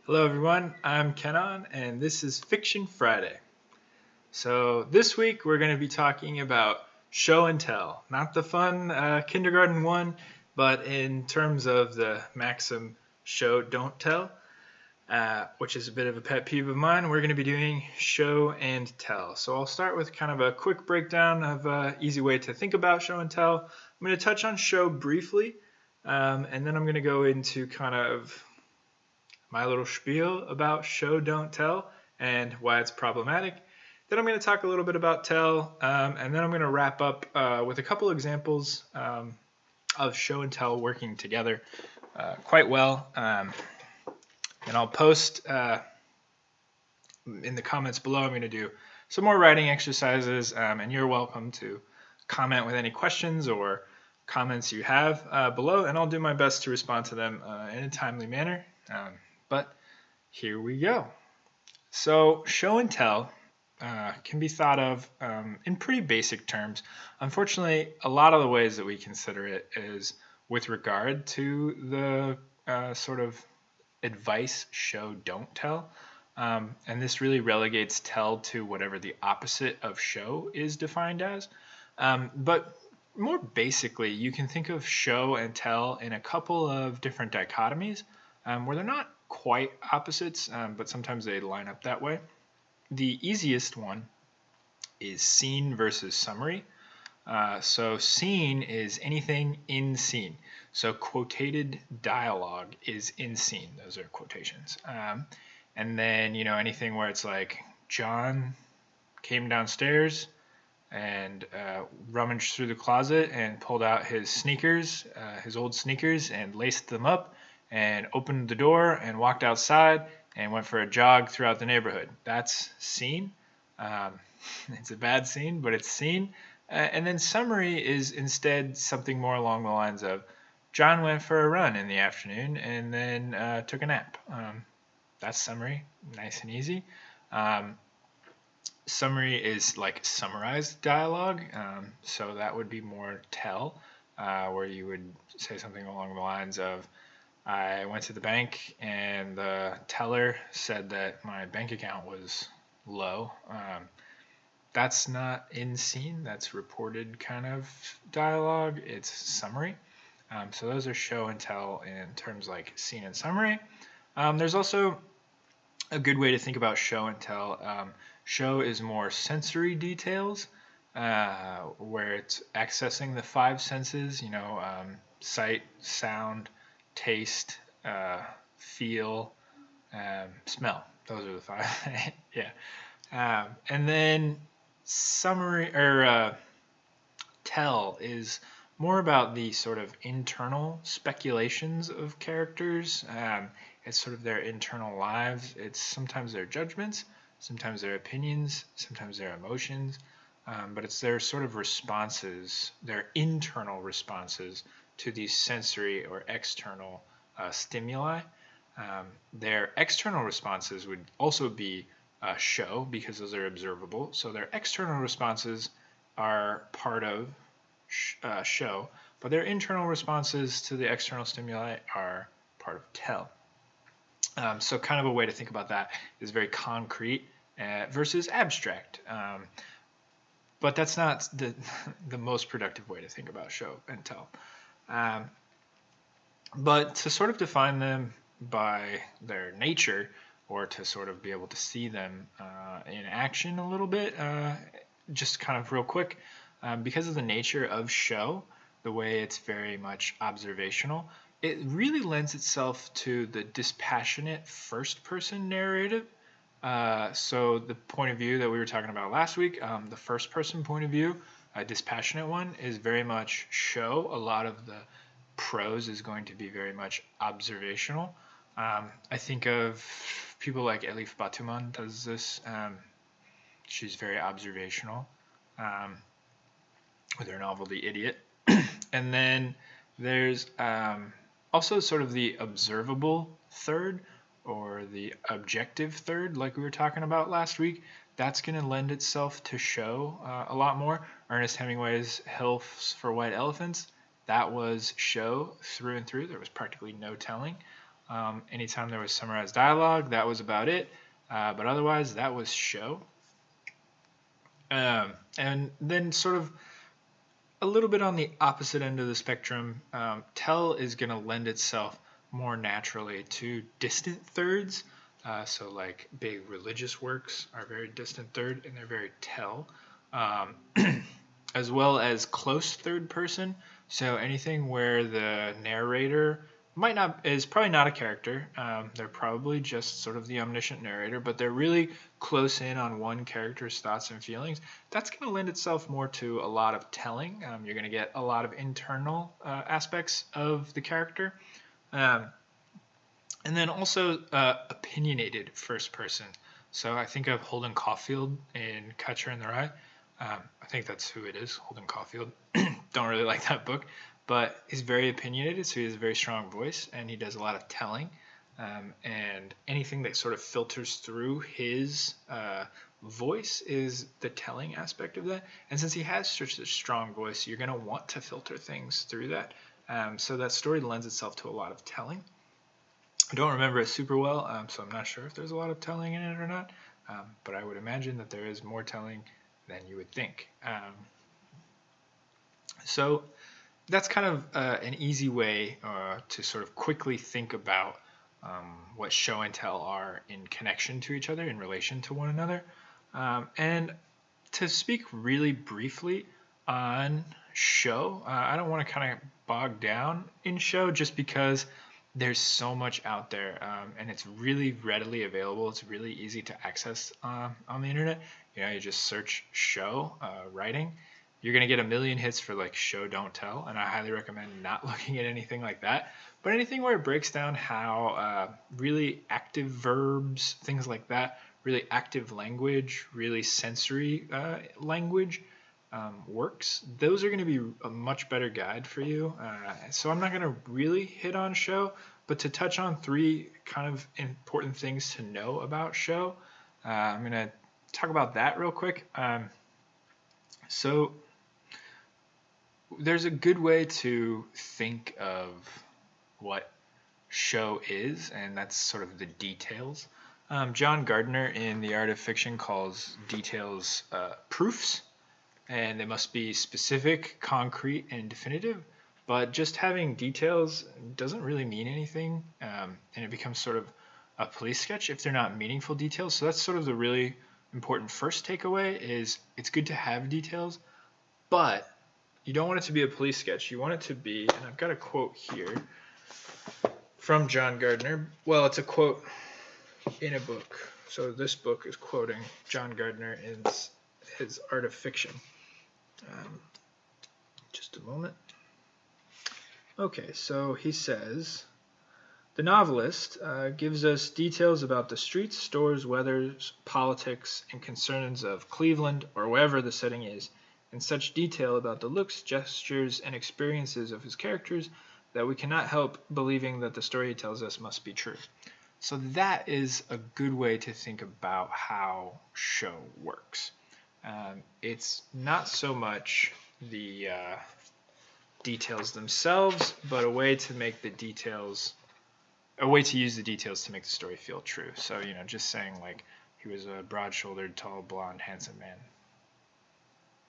Hello, everyone. I'm Kenan, and this is Fiction Friday. So, this week we're going to be talking about show and tell. Not the fun kindergarten one, but in terms of the maxim show, don't tell, which is a bit of a pet peeve of mine. We're going to be doing show and tell. So, I'll start with kind of a quick breakdown of an easy way to think about show and tell. I'm going to touch on show briefly, and then I'm going to go into kind of my little spiel about show, don't tell, and why it's problematic. Then I'm going to talk a little bit about tell, and then I'm going to wrap up with a couple examples of show and tell working together quite well. And I'll post in the comments below. I'm going to do some more writing exercises, and you're welcome to comment with any questions or comments you have below, and I'll do my best to respond to them in a timely manner. But here we go. So show and tell can be thought of in pretty basic terms. Unfortunately, a lot of the ways that we consider it is with regard to the sort of advice show, don't tell. And this really relegates tell to whatever the opposite of show is defined as. But more basically, you can think of show and tell in a couple of different dichotomies where they're not quite opposites, but sometimes they line up that way. The easiest one is scene versus summary. So scene is anything in scene. So quotated dialogue is in scene. Those are quotations. And then, anything where it's like John came downstairs and rummaged through the closet and pulled out his sneakers, his old sneakers, and laced them up and opened the door and walked outside and went for a jog throughout the neighborhood. That's scene. It's a bad scene, but it's scene. And then summary is instead something more along the lines of John went for a run in the afternoon and then took a nap. That's summary, nice and easy. Summary is like summarized dialogue, so that would be more tell, where you would say something along the lines of, I went to the bank and the teller said that my bank account was low. That's not in scene, that's reported kind of dialogue, it's summary. So those are show and tell in terms like scene and summary. There's also a good way to think about show and tell. Show is more sensory details, where it's accessing the five senses, sight, sound, taste, feel, smell. Those are the five. Yeah. And then summary or tell is more about the sort of internal speculations of characters. It's sort of their internal lives. It's sometimes their judgments, sometimes their opinions, sometimes their emotions, but it's their sort of responses, their internal responses to these sensory or external stimuli. Their external responses would also be show because those are observable. So their external responses are part of show, but their internal responses to the external stimuli are part of tell. So kind of a way to think about that is very concrete versus abstract. But that's not the most productive way to think about show and tell. But to sort of define them by their nature, or to sort of be able to see them in action a little bit, just kind of real quick, because of the nature of show, the way it's very much observational, it really lends itself to the dispassionate first-person narrative. So the point of view that we were talking about last week, the first-person point of view, a dispassionate one, is very much show. A lot of the prose is going to be very much observational. I think of people like Elif Batuman does this. She's very observational with her novel The Idiot. And then there's also sort of the observable third, or the objective third, like we were talking about last week. That's going to lend itself to show a lot more. Ernest Hemingway's Hills for White Elephants, that was show through and through. There was practically no telling. Anytime there was summarized dialogue, that was about it. But otherwise, that was show. And then sort of a little bit on the opposite end of the spectrum, tell is going to lend itself more naturally to distant thirds. So like big religious works are very distant third and they're very tell, um, as well as close third person. So anything where the narrator is probably not a character. They're probably just sort of the omniscient narrator, but they're really close in on one character's thoughts and feelings. That's going to lend itself more to a lot of telling. You're going to get a lot of internal aspects of the character. And then also opinionated first person. So I think of Holden Caulfield in Catcher in the Rye. I think that's who it is, Holden Caulfield. Don't really like that book, but he's very opinionated, so he has a very strong voice, and he does a lot of telling. And anything that sort of filters through his voice is the telling aspect of that. And since he has such a strong voice, you're going to want to filter things through that. So that story lends itself to a lot of telling. I don't remember it super well, so I'm not sure if there's a lot of telling in it or not, but I would imagine that there is more telling than you would think. So that's kind of an easy way to sort of quickly think about what show and tell are in connection to each other, in relation to one another. And to speak really briefly on show, I don't want to kind of bog down in show just because there's so much out there, and it's really readily available. It's really easy to access on the internet. You just search show writing. You're going to get a million hits for like show, don't tell, and I highly recommend not looking at anything like that. But anything where it breaks down how really active verbs, things like that, really active language, really sensory language works, those are going to be a much better guide for you. So I'm not going to really hit on show, but to touch on three kind of important things to know about show, I'm going to talk about that real quick. So there's a good way to think of what show is, and that's sort of the details. John Gardner in The Art of Fiction calls details proofs, and they must be specific, concrete, and definitive. But just having details doesn't really mean anything, and it becomes sort of a police sketch if they're not meaningful details. So that's sort of the really important first takeaway is it's good to have details, but you don't want it to be a police sketch. You want it to be, and I've got a quote here from John Gardner. Well, it's a quote in a book. So this book is quoting John Gardner in his Art of Fiction. Just a moment. Okay, so he says, the novelist gives us details about the streets, stores, weathers, politics, and concerns of Cleveland or wherever the setting is, in such detail about the looks, gestures, and experiences of his characters that we cannot help believing that the story he tells us must be true. So that is a good way to think about how show works. It's not so much the details themselves, but a way to use the details to make the story feel true. So, just saying like he was a broad-shouldered, tall, blonde, handsome man.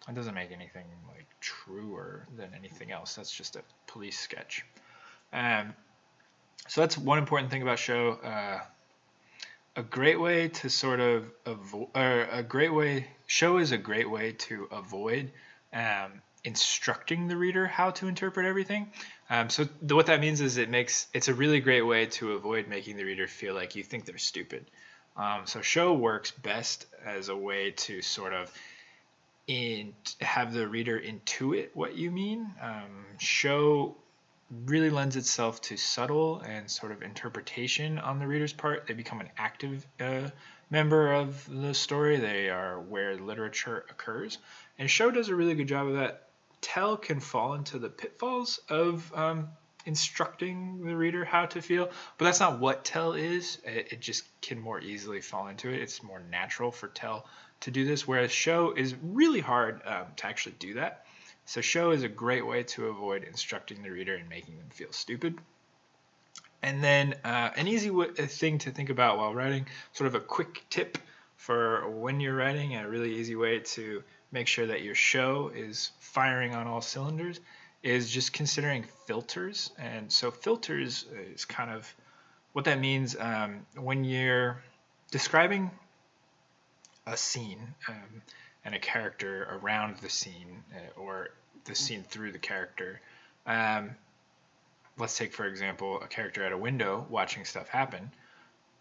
That doesn't make anything like truer than anything else. That's just a police sketch. So that's one important thing about show. A great way to sort of show is a great way to avoid instructing the reader how to interpret everything. So what that means is it's a really great way to avoid making the reader feel like you think they're stupid. So show works best as a way to sort of have the reader intuit what you mean. Show really lends itself to subtle and sort of interpretation on the reader's part. They become an active member of the story. They are where literature occurs. And show does a really good job of that. Tell can fall into the pitfalls of instructing the reader how to feel, but that's not what tell is. It just can more easily fall into it. It's more natural for tell to do this, whereas show is really hard to actually do that. So show is a great way to avoid instructing the reader and making them feel stupid. And then an easy thing to think about while writing, sort of a quick tip for when you're writing, a really easy way to make sure that your show is firing on all cylinders, is just considering filters. And so filters is kind of what that means when you're describing a scene and a character around the scene or the scene through the character. Um, let's take, for example, a character at a window watching stuff happen.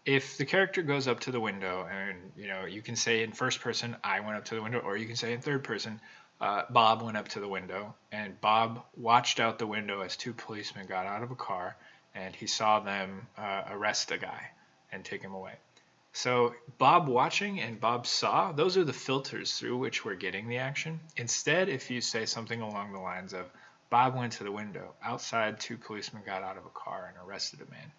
If the character goes up to the window and, you can say in first person, I went up to the window, or you can say in third person, Bob went up to the window, and Bob watched out the window as two policemen got out of a car, and he saw them arrest a guy and take him away. So Bob watching and Bob saw, those are the filters through which we're getting the action. Instead, if you say something along the lines of, Bob went to the window, outside two policemen got out of a car and arrested a man,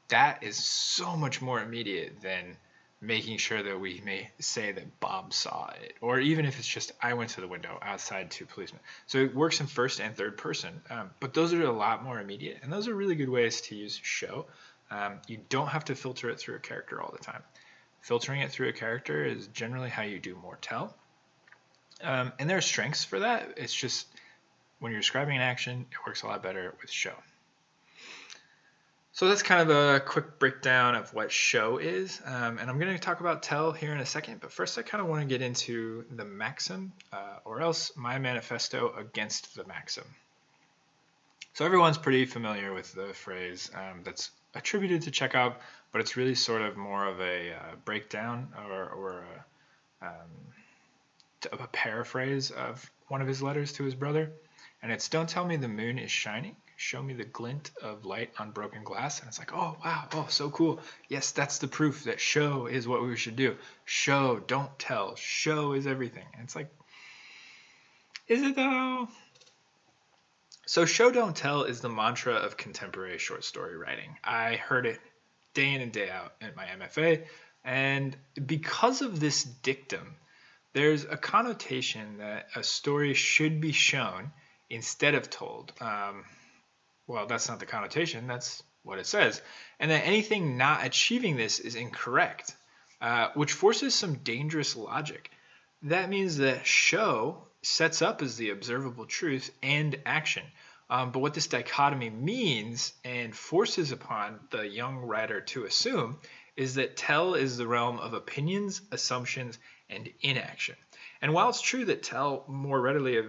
that is so much more immediate than making sure that we may say that Bob saw it, or even if it's just I went to the window outside two policemen. So it works in first and third person, but those are a lot more immediate, and those are really good ways to use show. You don't have to filter it through a character all the time. Filtering it through a character is generally how you do more tell, and there are strengths for that. It's just when you're describing an action, it works a lot better with show. So that's kind of a quick breakdown of what show is, and I'm going to talk about tell here in a second, but first I kind of want to get into the maxim, or else my manifesto against the maxim. So everyone's pretty familiar with the phrase that's attributed to Chekhov, but it's really sort of more of a breakdown or a paraphrase of one of his letters to his brother, and it's, don't tell me the moon is shining, show me the glint of light on broken glass. And it's like, oh, wow, oh, so cool. Yes, that's the proof that show is what we should do. Show, don't tell. Show is everything. And it's like, is it though? So show, don't tell is the mantra of contemporary short story writing. I heard it day in and day out in my MFA. And because of this dictum, there's a connotation that a story should be shown instead of told. Well, that's not the connotation, that's what it says. And that anything not achieving this is incorrect, which forces some dangerous logic. That means that show sets up as the observable truth and action. But what this dichotomy means and forces upon the young writer to assume is that tell is the realm of opinions, assumptions, and inaction. And while it's true that tell more readily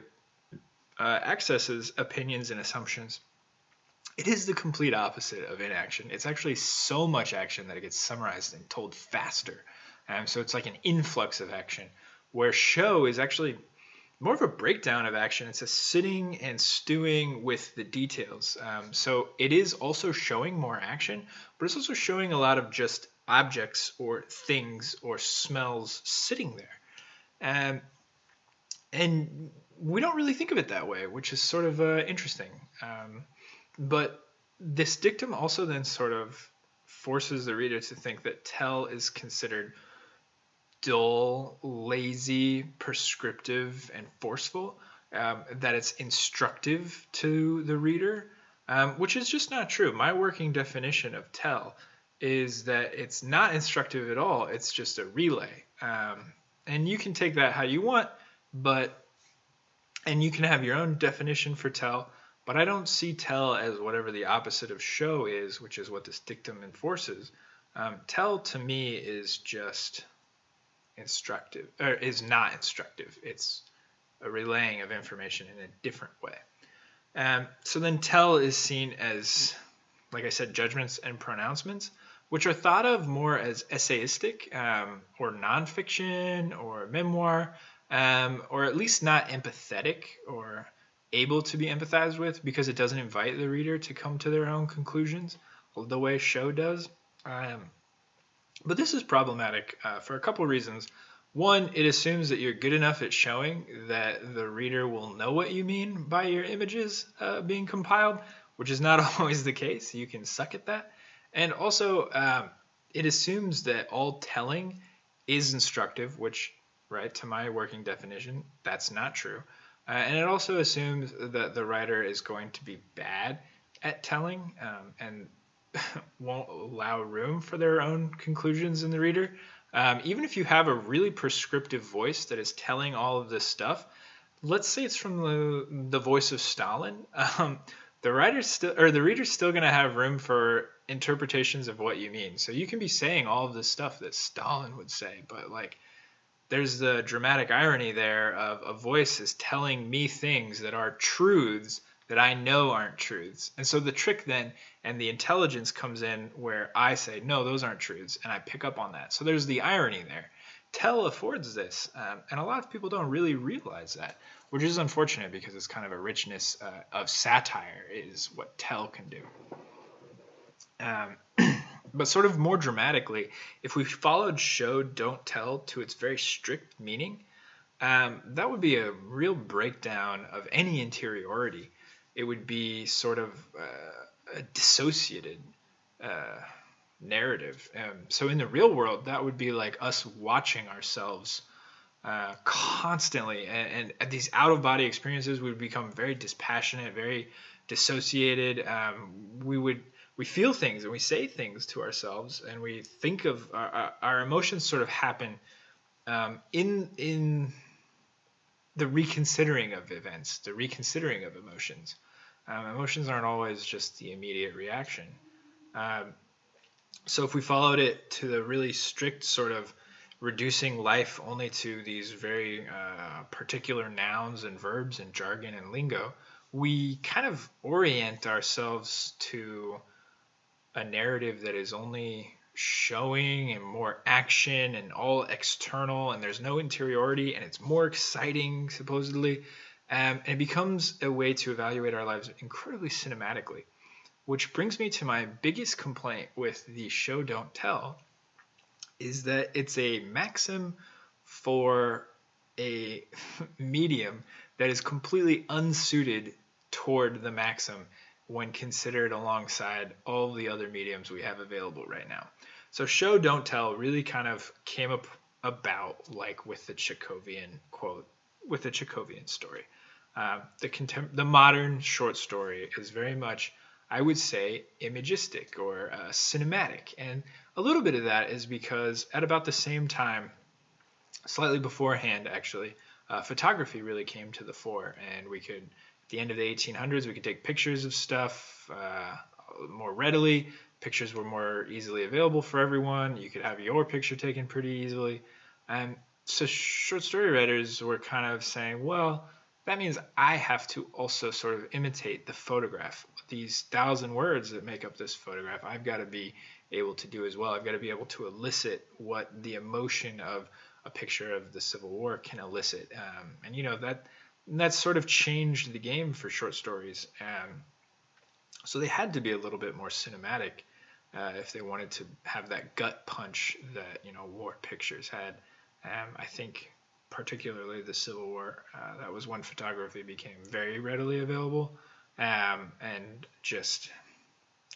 accesses opinions and assumptions, it is the complete opposite of inaction. It's actually so much action that it gets summarized and told faster. So it's like an influx of action, where show is actually more of a breakdown of action. It's a sitting and stewing with the details. So it is also showing more action, but it's also showing a lot of just objects or things or smells sitting there. And we don't really think of it that way, which is sort of interesting. But this dictum also then sort of forces the reader to think that tell is considered dull, lazy, prescriptive, and forceful, that it's instructive to the reader, which is just not true. My working definition of tell is that it's not instructive at all. It's just a relay. And you can take that how you want, and you can have your own definition for tell, but I don't see tell as whatever the opposite of show is, which is what this dictum enforces. Tell to me is just instructive, or is not instructive. It's a relaying of information in a different way. So then tell is seen as, like I said, judgments and pronouncements, which are thought of more as essayistic or nonfiction or memoir, or at least not empathetic or able to be empathized with, because it doesn't invite the reader to come to their own conclusions the way show does. But this is problematic for a couple reasons. One, it assumes that you're good enough at showing that the reader will know what you mean by your images being compiled, which is not always the case. You can suck at that. And also, it assumes that all telling is instructive, which, right, to my working definition, that's not true. And it also assumes that the writer is going to be bad at telling, and won't allow room for their own conclusions in the reader. Even if you have a really prescriptive voice that is telling all of this stuff, let's say it's from the voice of Stalin. The reader's still going to have room for interpretations of what you mean. So you can be saying all of this stuff that Stalin would say, but like there's the dramatic irony there of a voice is telling me things that are truths that I know aren't truths. And so the trick then and the intelligence comes in where I say, no, those aren't truths. And I pick up on that. So there's the irony there. Tell affords this. And a lot of people don't really realize that, which is unfortunate because it's kind of a richness of satire is what tell can do. Um, but sort of more dramatically, if we followed show, don't tell to its very strict meaning, that would be a real breakdown of any interiority. It would be sort of a dissociated narrative. So in the real world, that would be like us watching ourselves constantly, and these out of body experiences would become very dispassionate, very dissociated. We feel things and we say things to ourselves, and we think of our emotions sort of happen in the reconsidering of events, the reconsidering of emotions. Emotions aren't always just the immediate reaction. So if we followed it to the really strict sort of reducing life only to these very particular nouns and verbs and jargon and lingo, we kind of orient ourselves to a narrative that is only showing and more action and all external, and there's no interiority, and it's more exciting supposedly, and it becomes a way to evaluate our lives incredibly cinematically, which brings me to my biggest complaint with the show don't tell is that it's a maxim for a medium that is completely unsuited toward the maxim when considered alongside all the other mediums we have available right now. So show don't tell really kind of came up about like with the Chekhovian quote, with the Chekhovian story. The modern short story is very much, I would say, imagistic or cinematic. And a little bit of that is because at about the same time, slightly beforehand actually, photography really came to the fore, and we could, at the end of the 1800s, we could take pictures of stuff more readily. Pictures were more easily available for everyone. You could have your picture taken pretty easily. And so short story writers were kind of saying, well, that means I have to also sort of imitate the photograph. These 1,000 words that make up this photograph, I've got to be able to do as well. I've got to be able to elicit what the emotion of a picture of the Civil War can elicit. And you know, that sort of changed the game for short stories. So they had to be a little bit more cinematic if they wanted to have that gut punch that, you know, war pictures had. I think particularly the Civil War, that was when photography became very readily available. And just,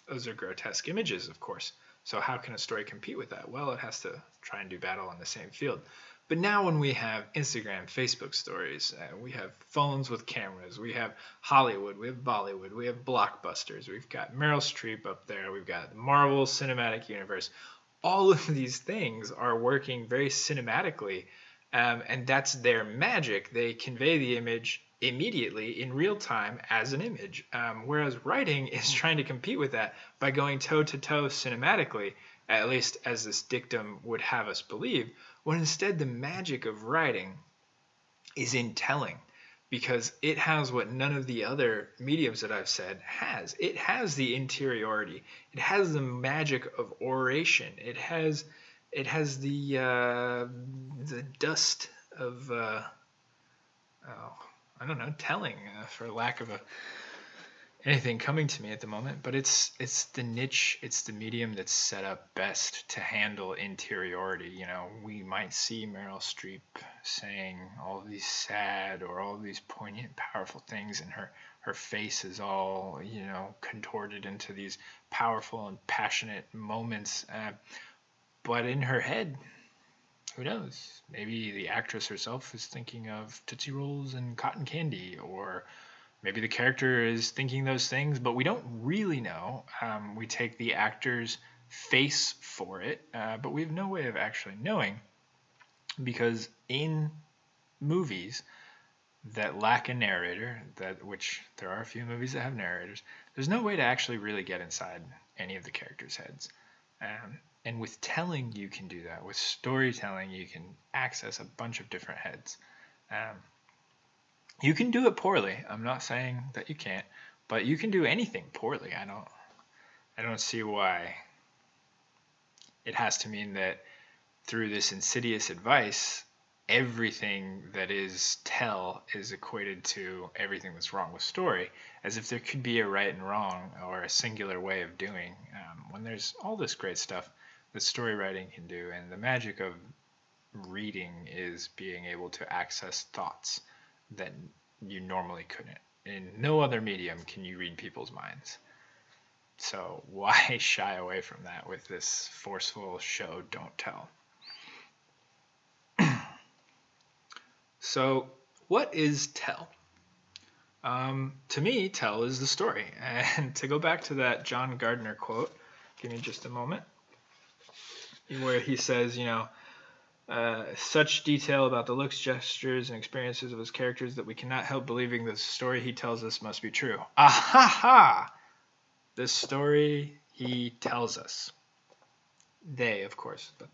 those are grotesque images, of course. So how can a story compete with that? Well, it has to try and do battle on the same field. But now when we have Instagram, Facebook stories, we have phones with cameras, we have Hollywood, we have Bollywood, we have blockbusters, we've got Meryl Streep up there, we've got the Marvel Cinematic Universe. All of these things are working very cinematically, and that's their magic. They convey the image immediately in real time as an image, whereas writing is trying to compete with that by going toe-to-toe cinematically, at least as this dictum would have us believe, when instead the magic of writing is in telling, because it has what none of the other mediums that I've said has. It has the interiority. It has the magic of oration. It has the dust of I don't know, telling, for lack of anything coming to me at the moment. But it's the niche, it's the medium that's set up best to handle interiority. You know, we might see Meryl Streep saying all of these sad or all of these poignant, powerful things, and her face is all, you know, contorted into these powerful and passionate moments. But in her head, who knows? Maybe the actress herself is thinking of Tootsie Rolls and cotton candy, or maybe the character is thinking those things, but we don't really know. We take the actor's face for it, but we have no way of actually knowing, because in movies that lack a narrator, which there are a few movies that have narrators, there's no way to actually really get inside any of the characters' heads. And with telling, you can do that. With storytelling, you can access a bunch of different heads. You can do it poorly. I'm not saying that you can't, but you can do anything poorly. I don't see why it has to mean that through this insidious advice, everything that is tell is equated to everything that's wrong with story, as if there could be a right and wrong or a singular way of doing, when there's all this great stuff that story writing can do. And the magic of reading is being able to access thoughts that you normally couldn't. In no other medium can you read people's minds. So why shy away from that with this forceful show, don't tell? So what is tell? To me, tell is the story. And to go back to that John Gardner quote, give me just a moment, where he says, such detail about the looks, gestures, and experiences of his characters that we cannot help believing the story he tells us must be true. Ahaha! The story he tells us. They, of course, but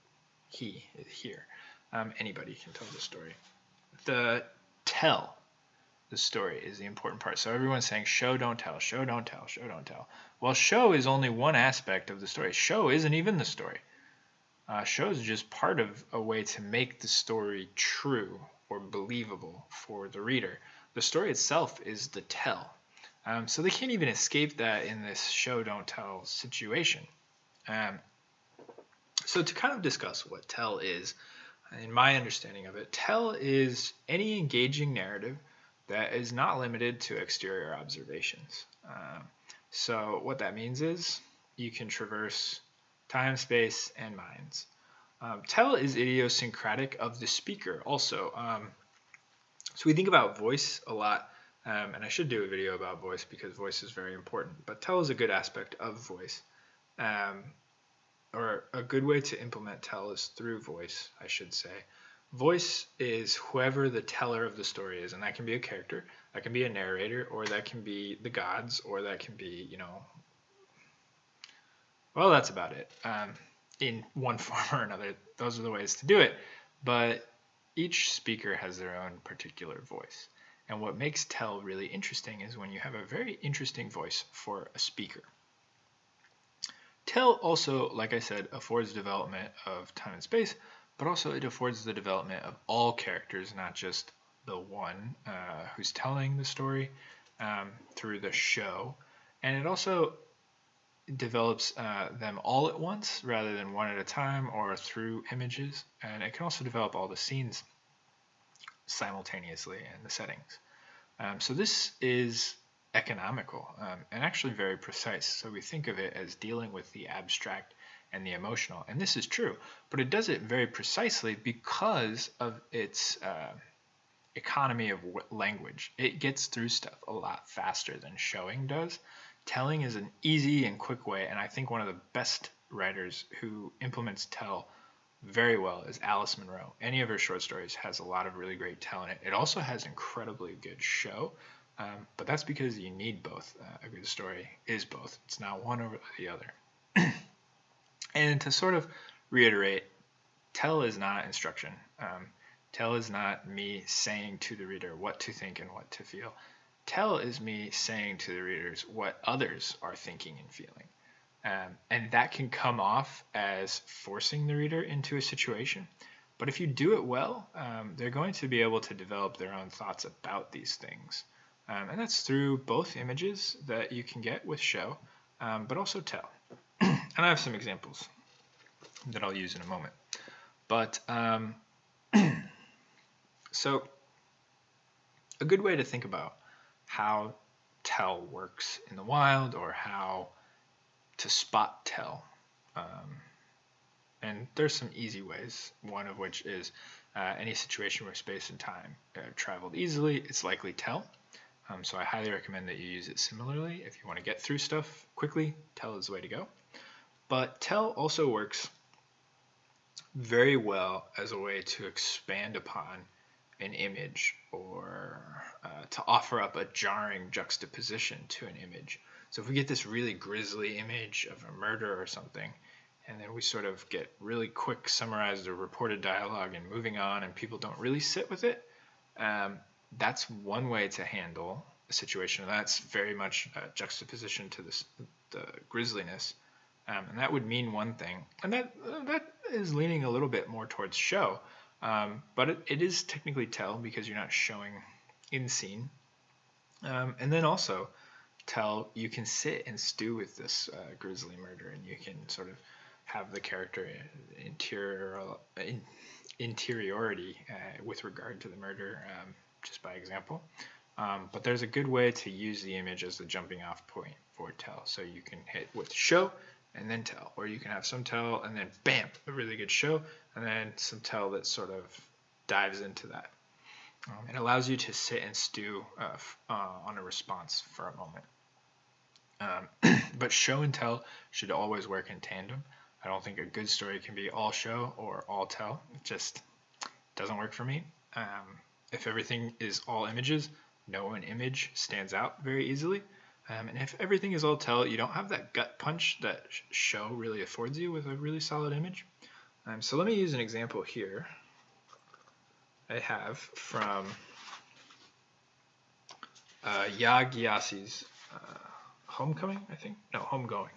he is here. Anybody can tell the story. The tell the story is the important part. So everyone's saying show, don't tell, show, don't tell, show, don't tell. Well, show is only one aspect of the story. Show isn't even the story. Show is just part of a way to make the story true or believable for the reader. The story itself is the tell. So they can't even escape that in this show, don't tell situation. So to kind of discuss what tell is, in my understanding of it, tell is any engaging narrative that is not limited to exterior observations. So what that means is you can traverse time, space, and minds. Tell is idiosyncratic of the speaker also. So we think about voice a lot, and I should do a video about voice because voice is very important, but tell is a good aspect of voice. Or a good way to implement tell is through voice, I should say. Voice is whoever the teller of the story is, and that can be a character, that can be a narrator, or that can be the gods, or that can be, well, that's about it. In one form or another, those are the ways to do it. But each speaker has their own particular voice. And what makes tell really interesting is when you have a very interesting voice for a speaker. Tell also, like I said, affords development of time and space, but also it affords the development of all characters, not just the one who's telling the story through the show. And it also develops them all at once rather than one at a time or through images. And it can also develop all the scenes simultaneously in the settings. So this is economical and actually very precise. So we think of it as dealing with the abstract and the emotional. And this is true, but it does it very precisely because of its economy of language. It gets through stuff a lot faster than showing does. Telling is an easy and quick way, and I think one of the best writers who implements tell very well is Alice Munro. Any of her short stories has a lot of really great tell in it. It also has incredibly good show, but that's because you need both. A good story is both. It's not one over the other. And to sort of reiterate, tell is not instruction. Tell is not me saying to the reader what to think and what to feel. Tell is me saying to the readers what others are thinking and feeling. And that can come off as forcing the reader into a situation. But if you do it well, they're going to be able to develop their own thoughts about these things. And that's through both images that you can get with show, but also tell. And I have some examples that I'll use in a moment. But so a good way to think about how tell works in the wild, or how to spot tell. And there's some easy ways, one of which is any situation where space and time traveled easily, it's likely tell. So I highly recommend that you use it similarly. If you want to get through stuff quickly, tell is the way to go. But tell also works very well as a way to expand upon an image or to offer up a jarring juxtaposition to an image. So if we get this really grisly image of a murder or something, and then we sort of get really quick summarized or reported dialogue and moving on, and people don't really sit with it, that's one way to handle a situation. That's very much a juxtaposition to the grisliness. And that would mean one thing, and that is leaning a little bit more towards show, but it is technically tell because you're not showing in scene. And then also tell, you can sit and stew with this grisly murder, and you can sort of have the character interiority with regard to the murder, just by example. But there's a good way to use the image as the jumping off point for tell. So you can hit with show and then tell, or you can have some tell and then bam, a really good show, and then some tell that sort of dives into that. It allows you to sit and stew on a response for a moment. But show and tell should always work in tandem. I don't think a good story can be all show or all tell. It just doesn't work for me. If everything is all images, no one image stands out very easily. And if everything is all tell, you don't have that gut punch that show really affords you with a really solid image. So let me use an example here I have from Yaa Gyasi's Homecoming, I think? No, Homegoing.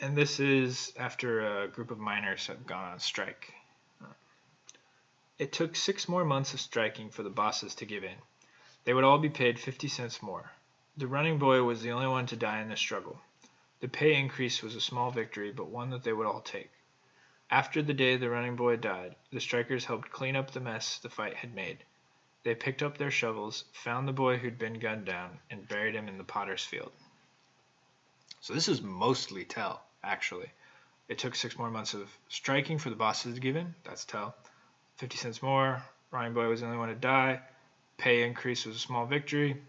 And this is after a group of miners have gone on strike. It took 6 more months of striking for the bosses to give in. They would all be paid 50 cents more. The running boy was the only one to die in the struggle. The pay increase was a small victory, but one that they would all take. After the day the running boy died, the strikers helped clean up the mess the fight had made. They picked up their shovels, found the boy who'd been gunned down, and buried him in the potter's field. So this is mostly tell, actually. It took 6 more months of striking for the bosses to give in. That's tell. 50 cents more. Running boy was the only one to die. Pay increase was a small victory.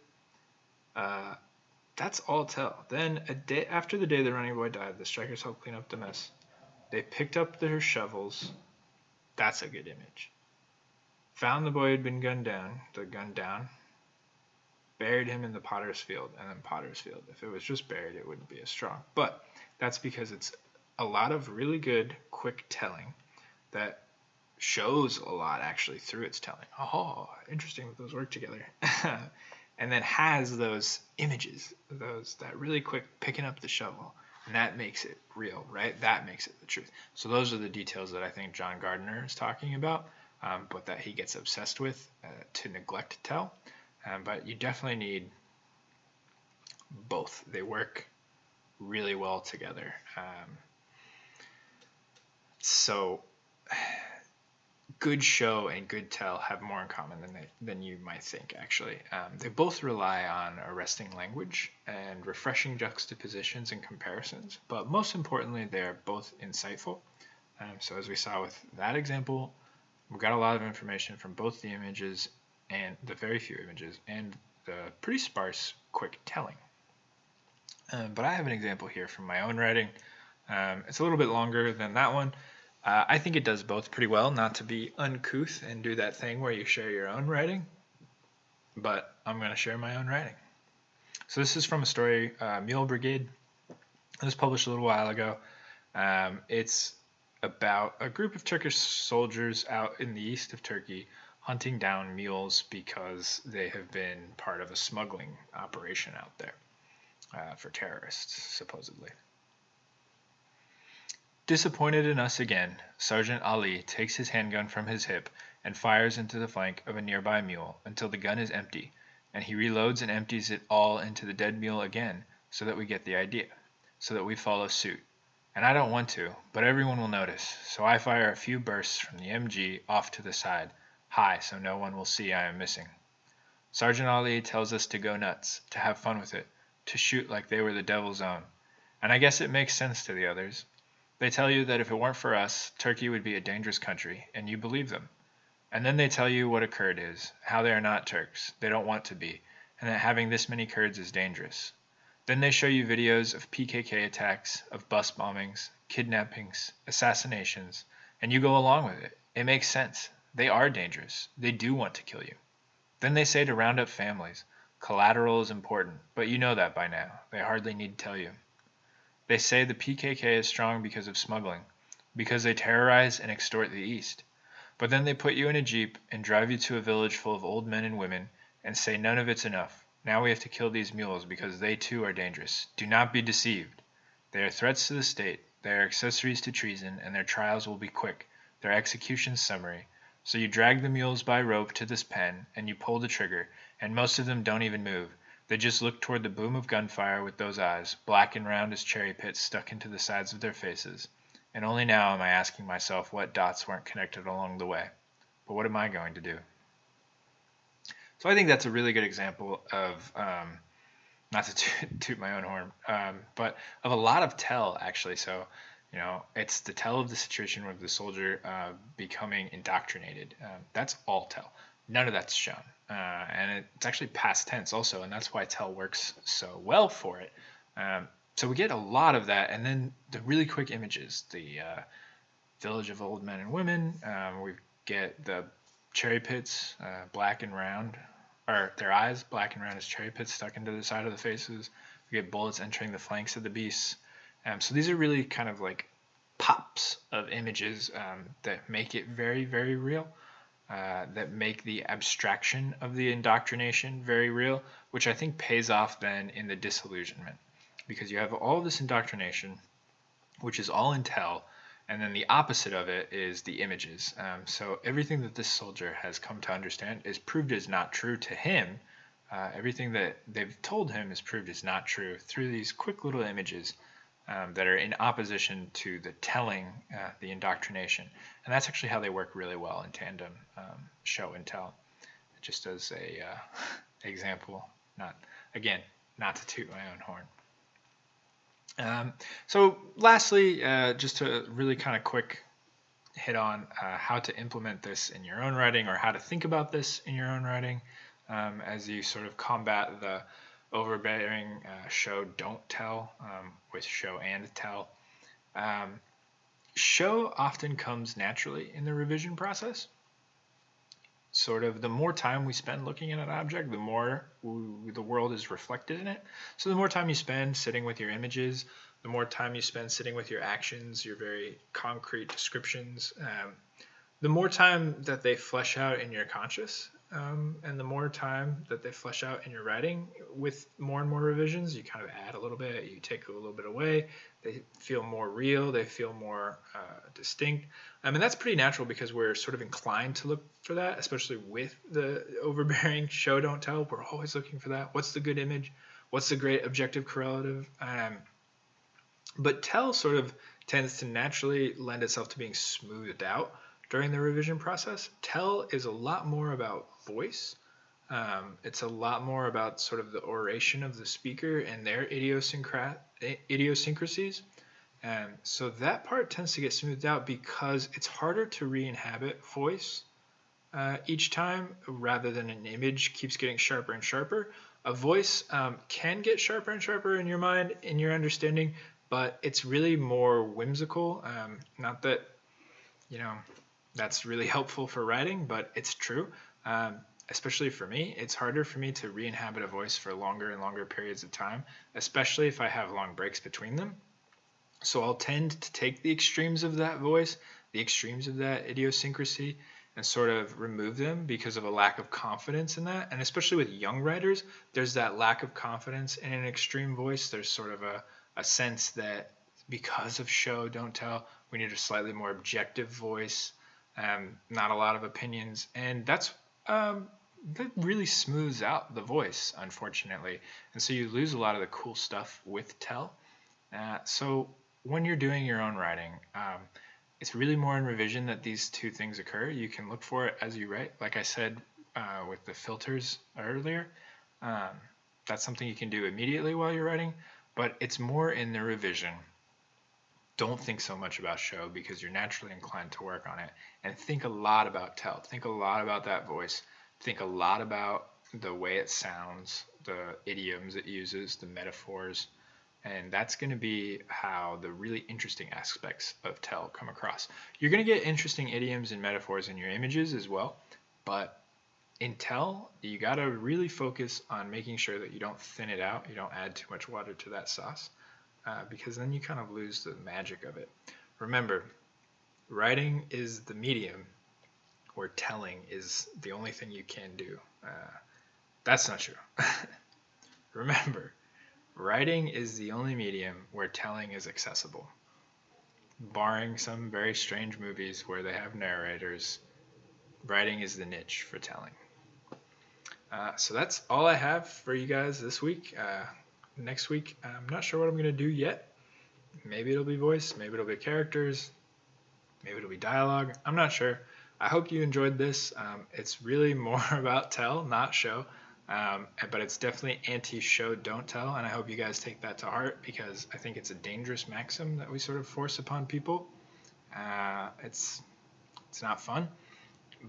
That's all tell. Then after the day the running boy died, the strikers helped clean up the mess. They picked up their shovels. That's a good image. Found the boy who'd been gunned down. Buried him in the potter's field, and then potter's field. If it was just buried, it wouldn't be as strong. But that's because it's a lot of really good, quick telling that shows a lot actually through its telling. Oh, interesting that those work together. And then has those images, that really quick picking up the shovel, and that makes it real, right? That makes it the truth. So those are the details that I think John Gardner is talking about, but that he gets obsessed with to neglect tell. But you definitely need both. They work really well together. So good show and good tell have more in common than you might think, actually. They both rely on arresting language and refreshing juxtapositions and comparisons, but most importantly, they're both insightful. So as we saw with that example, we got a lot of information from both the images and the very few images and the pretty sparse, quick telling. But I have an example here from my own writing. It's a little bit longer than that one. I think it does both pretty well, not to be uncouth and do that thing where you share your own writing, but I'm going to share my own writing. So this is from a story, Mule Brigade. It was published a little while ago. It's about a group of Turkish soldiers out in the east of Turkey hunting down mules because they have been part of a smuggling operation out there for terrorists, supposedly. Disappointed in us again, Sergeant Ali takes his handgun from his hip and fires into the flank of a nearby mule until the gun is empty, and he reloads and empties it all into the dead mule again so that we get the idea, so that we follow suit. And I don't want to, but everyone will notice, so I fire a few bursts from the MG off to the side, high so no one will see I am missing. Sergeant Ali tells us to go nuts, to have fun with it, to shoot like they were the devil's own. And I guess it makes sense to the others. They tell you that if it weren't for us, Turkey would be a dangerous country, and you believe them. And then they tell you what a Kurd is, how they are not Turks, they don't want to be, and that having this many Kurds is dangerous. Then they show you videos of PKK attacks, of bus bombings, kidnappings, assassinations, and you go along with it. It makes sense. They are dangerous. They do want to kill you. Then they say to round up families. Collateral is important, but you know that by now. They hardly need to tell you. They say the PKK is strong because of smuggling, because they terrorize and extort the East. But then they put you in a jeep and drive you to a village full of old men and women and say none of it's enough. Now we have to kill these mules because they too are dangerous. Do not be deceived. They are threats to the state, they are accessories to treason, and their trials will be quick, their executions summary. So you drag the mules by rope to this pen, and you pull the trigger, and most of them don't even move. They just look toward the boom of gunfire with those eyes, black and round as cherry pits stuck into the sides of their faces. And only now am I asking myself what dots weren't connected along the way. But what am I going to do? So I think that's a really good example of, not to toot my own horn, but of a lot of tell, actually. So, it's the tell of the situation with the soldier becoming indoctrinated. That's all tell. None of that's shown. And it's actually past tense also, and that's why tell works so well for it. So we get a lot of that, and then the really quick images, the village of old men and women. We get the cherry pits, black and round, or their eyes black and round as cherry pits stuck into the side of the faces. We get bullets entering the flanks of the beasts. So these are really kind of like pops of images that make it very, very real. That make the abstraction of the indoctrination very real, which I think pays off then in the disillusionment. Because you have all this indoctrination, which is all in tell, and then the opposite of it is the images. So everything that this soldier has come to understand is proved as not true to him. Everything that they've told him is proved as not true through these quick little images that are in opposition to the telling, the indoctrination. And that's actually how they work really well in tandem, show and tell. Just as a example, not to toot my own horn. So lastly, just to really kind of quick hit on how to implement this in your own writing, or how to think about this in your own writing as you sort of combat the overbearing show don't tell with show and tell. Show often comes naturally in the revision process. Sort of the more time we spend looking at an object, the more the world is reflected in it. So the more time you spend sitting with your images, the more time you spend sitting with your actions, your very concrete descriptions, the more time that they flesh out in your conscious, and the more time that they flesh out in your writing. With more and more revisions, you kind of add a little bit, you take a little bit away. They feel more real, they feel more distinct. And that's pretty natural because we're sort of inclined to look for that, especially with the overbearing show don't tell. We're always looking for that. What's the good image? What's the great objective correlative? But tell sort of tends to naturally lend itself to being smoothed out during the revision process. Tell is a lot more about voice. It's a lot more about sort of the oration of the speaker and their idiosyncrasies. So that part tends to get smoothed out because it's harder to re-inhabit voice each time, rather than an image keeps getting sharper and sharper. A voice can get sharper and sharper in your mind, in your understanding, but it's really more whimsical. Not that, that's really helpful for writing, but it's true. Especially for me, it's harder for me to re-inhabit a voice for longer and longer periods of time, especially if I have long breaks between them. So I'll tend to take the extremes of that voice, the extremes of that idiosyncrasy, and sort of remove them because of a lack of confidence in that. And especially with young writers, there's that lack of confidence in an extreme voice. There's sort of a sense that because of show, don't tell, we need a slightly more objective voice, not a lot of opinions. And that really smooths out the voice, unfortunately. And so you lose a lot of the cool stuff with tell. So when you're doing your own writing, it's really more in revision that these two things occur. You can look for it as you write. Like I said with the filters earlier, that's something you can do immediately while you're writing, but it's more in the revision don't think so much about show because you're naturally inclined to work on it, and think a lot about tell. Think a lot about that voice. Think a lot about the way it sounds, the idioms it uses, the metaphors, and that's going to be how the really interesting aspects of tell come across. You're going to get interesting idioms and metaphors in your images as well, but in tell, you got to really focus on making sure that you don't thin it out, you don't add too much water to that sauce, because then you kind of lose the magic of it. Remember, writing is the medium where telling is the only thing you can do. That's not true. Remember, writing is the only medium where telling is accessible. Barring some very strange movies where they have narrators, writing is the niche for telling. So that's all I have for you guys this week. Next week, I'm not sure what I'm going to do yet. Maybe it'll be voice, maybe it'll be characters, maybe it'll be dialogue. I'm not sure. I hope you enjoyed this. It's really more about tell, not show. But it's definitely anti-show, don't tell. And I hope you guys take that to heart because I think it's a dangerous maxim that we sort of force upon people. It's not fun.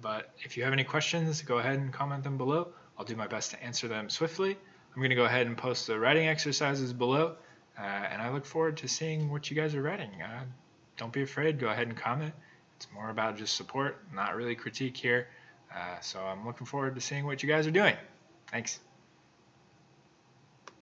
But if you have any questions, go ahead and comment them below. I'll do my best to answer them swiftly. I'm going to go ahead and post the writing exercises below. And I look forward to seeing what you guys are writing. Don't be afraid. Go ahead and comment. It's more about just support, not really critique here. So I'm looking forward to seeing what you guys are doing. Thanks.